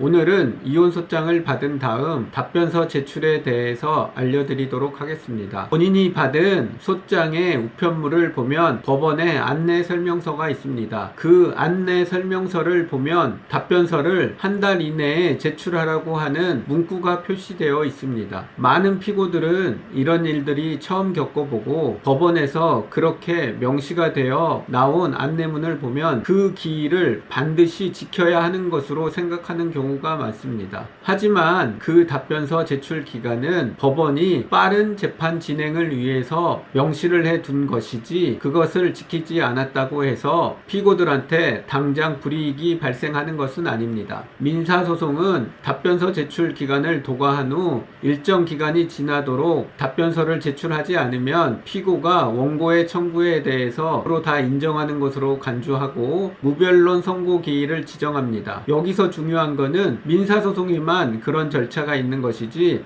오늘은 이혼 소장을 받은 다음 답변서 제출에 대해서 알려드리도록 하겠습니다. 본인이 받은 소장의 우편물을 보면 법원에 안내 설명서가 있습니다. 그 안내 설명서를 보면 답변서를 한 달 이내에 제출하라고 하는 문구가 표시되어 있습니다. 많은 피고들은 이런 일들이 처음 겪어보고 법원에서 그렇게 명시가 되어 나온 안내문을 보면 그 기일을 반드시 지켜야 하는 것으로 생각하는 경우가 많습니다. 하지만 그 답변서 제출 기간은 법원이 빠른 재판 진행을 위해서 명시를 해 둔 것이지 그것을 지키지 않았다고 해서 피고들한테 당장 불이익이 발생하는 것은 아닙니다. 민사소송은 답변서 제출 기간을 도과한 후 일정 기간이 지나도록 답변서를 제출하지 않으면 피고가 원고의 청구에 대해서 서로 다 인정하는 것으로 간주하고 무변론 선고 기일을 지정합니다. 여기서 중요한 것은 민사소송에만 그런 절차가 있는 것이지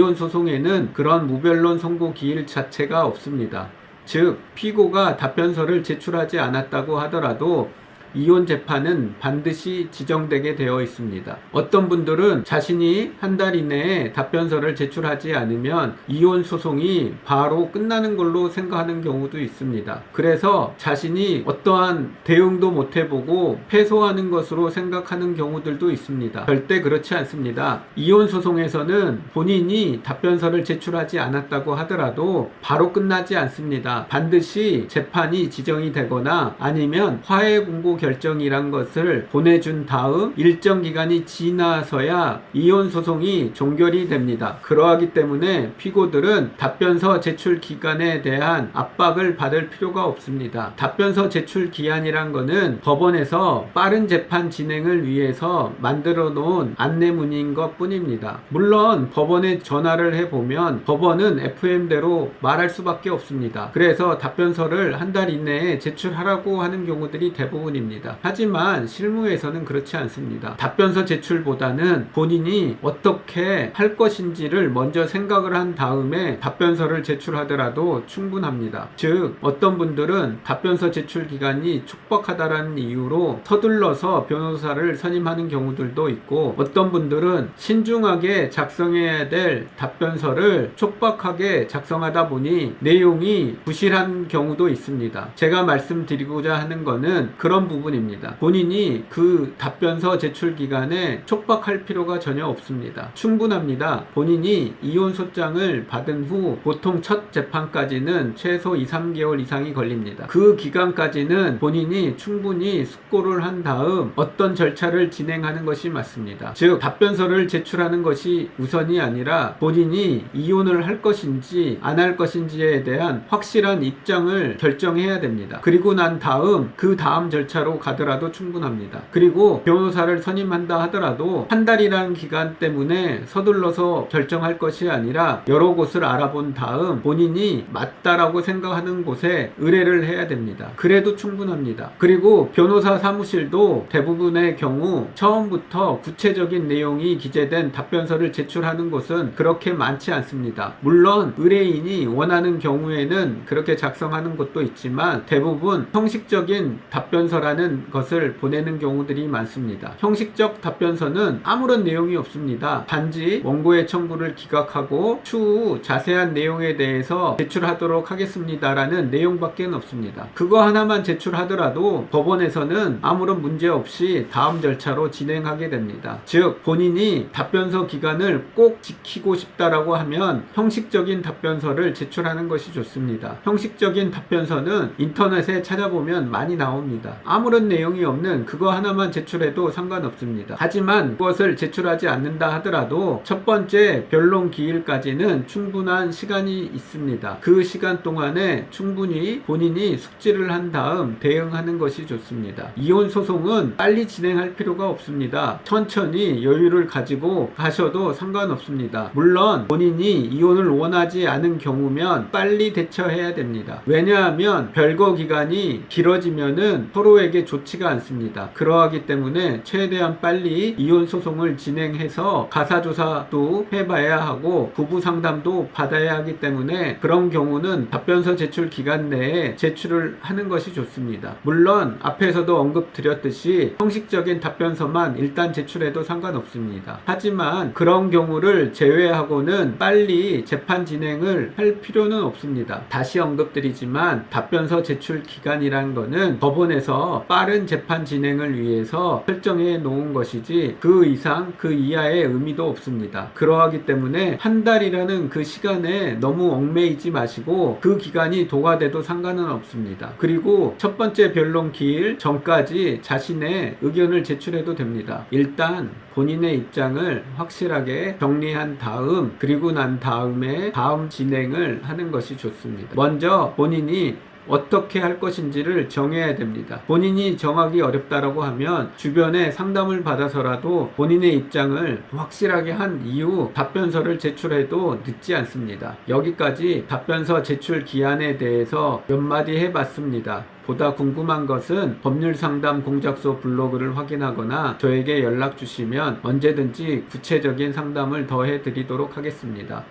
이혼소송에는 그런 무변론 선고 기일 자체가 없습니다. 즉 피고가 답변서를 제출하지 않았다고 하더라도 이혼 재판은 반드시 지정되게 되어 있습니다. 어떤 분들은 자신이 한 달 이내에 답변서를 제출하지 않으면 이혼 소송이 바로 끝나는 걸로 생각하는 경우도 있습니다. 그래서 자신이 어떠한 대응도 못 해보고 패소하는 것으로 생각하는 경우들도 있습니다. 절대 그렇지 않습니다. 이혼 소송에서는 본인이 답변서를 제출하지 않았다고 하더라도 바로 끝나지 않습니다. 반드시 재판이 지정이 되거나 아니면 화해 공고 결정이란 것을 보내준 다음 일정 기간이 지나서야 이혼 소송이 종결이 됩니다. 그러하기 때문에 피고들은 답변서 제출 기간에 대한 압박을 받을 필요가 없습니다. 답변서 제출 기한이란 것은 법원에서 빠른 재판 진행을 위해서 만들어 놓은 안내문인 것 뿐입니다. 물론 법원에 전화를 해보면 법원은 FM대로 말할 수밖에 없습니다. 그래서 답변서를 한 달 이내에 제출하라고 하는 경우들이 대부분입니다. 하지만 실무에서는 그렇지 않습니다. 답변서 제출보다는 본인이 어떻게 할 것인지를 먼저 생각을 한 다음에 답변서를 제출하더라도 충분합니다. 즉 어떤 분들은 답변서 제출 기간이 촉박하다라는 이유로 서둘러서 변호사를 선임하는 경우들도 있고 어떤 분들은 신중하게 작성해야 될 답변서를 촉박하게 작성하다 보니 내용이 부실한 경우도 있습니다. 제가 말씀드리고자 하는 것은 그런 부분입니다. 본인이 그 답변서 제출 기간에 촉박할 필요가 전혀 없습니다. 충분합니다. 본인이 이혼 소장을 받은 후 보통 첫 재판까지는 최소 2, 3개월 이상이 걸립니다. 그 기간까지는 본인이 충분히 숙고를 한 다음 어떤 절차를 진행하는 것이 맞습니다. 즉 답변서를 제출하는 것이 우선이 아니라 본인이 이혼을 할 것인지 안 할 것인지에 대한 확실한 입장을 결정해야 됩니다. 그리고 난 다음 그 다음 절차로 가더라도 충분합니다. 그리고 변호사를 선임한다 하더라도 한 달이라는 기간 때문에 서둘러서 결정할 것이 아니라 여러 곳을 알아본 다음 본인이 맞다라고 생각하는 곳에 의뢰를 해야 됩니다. 그래도 충분합니다. 그리고 변호사 사무실도 대부분의 경우 처음부터 구체적인 내용이 기재된 답변서를 제출하는 곳은 그렇게 많지 않습니다. 물론 의뢰인이 원하는 경우에는 그렇게 작성하는 곳도 있지만 대부분 형식적인 답변서라는 것을 보내는 경우들이 많습니다. 형식적 답변서는 아무런 내용이 없습니다. 단지 원고의 청구를 기각하고 추후 자세한 내용에 대해서 제출하도록 하겠습니다라는 내용밖에 없습니다. 그거 하나만 제출하더라도 법원에서는 아무런 문제 없이 다음 절차로 진행하게 됩니다. 즉 본인이 답변서 기간을 꼭 지키고 싶다라고 하면 형식적인 답변서를 제출하는 것이 좋습니다. 형식적인 답변서는 인터넷에 찾아보면 많이 나옵니다. 아무런 내용이 없는 그거 하나만 제출해도 상관없습니다. 하지만 그것을 제출하지 않는다 하더라도 첫 번째 변론 기일까지는 충분한 시간이 있습니다. 그 시간 동안에 충분히 본인이 숙지를 한 다음 대응하는 것이 좋습니다. 이혼 소송은 빨리 진행할 필요가 없습니다. 천천히 여유를 가지고 가셔도 상관없습니다. 물론 본인이 이혼을 원하지 않은 경우면 빨리 대처해야 됩니다. 왜냐하면 별거 기간이 길어지면은 서로에게 서로에게 좋지가 않습니다. 그러하기 때문에 최대한 빨리 이혼 소송을 진행해서 가사조사도 해봐야 하고 부부 상담도 받아야 하기 때문에 그런 경우는 답변서 제출 기간 내에 제출을 하는 것이 좋습니다. 물론 앞에서도 언급드렸듯이 형식적인 답변서만 일단 제출해도 상관없습니다. 하지만 그런 경우를 제외하고는 빨리 재판 진행을 할 필요는 없습니다. 다시 언급드리지만 답변서 제출 기간이란 거는 법원에서 빠른 재판 진행을 위해서 설정해 놓은 것이지 그 이상 그 이하의 의미도 없습니다. 그러하기 때문에 한 달이라는 그 시간에 너무 얽매이지 마시고 그 기간이 도과돼도 상관은 없습니다. 그리고 첫 번째 변론 기일 전까지 자신의 의견을 제출해도 됩니다. 일단 본인의 입장을 확실하게 정리한 다음 그리고 난 다음에 다음 진행을 하는 것이 좋습니다. 먼저 본인이 어떻게 할 것인지를 정해야 됩니다. 본인이 정하기 어렵다라고 하면 주변에 상담을 받아서라도 본인의 입장을 확실하게 한 이후 답변서를 제출해도 늦지 않습니다. 여기까지 답변서 제출 기한에 대해서 몇 마디 해봤습니다. 보다 궁금한 것은 법률상담 공작소 블로그를 확인하거나 저에게 연락 주시면 언제든지 구체적인 상담을 더 해드리도록 하겠습니다.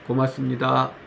고맙습니다.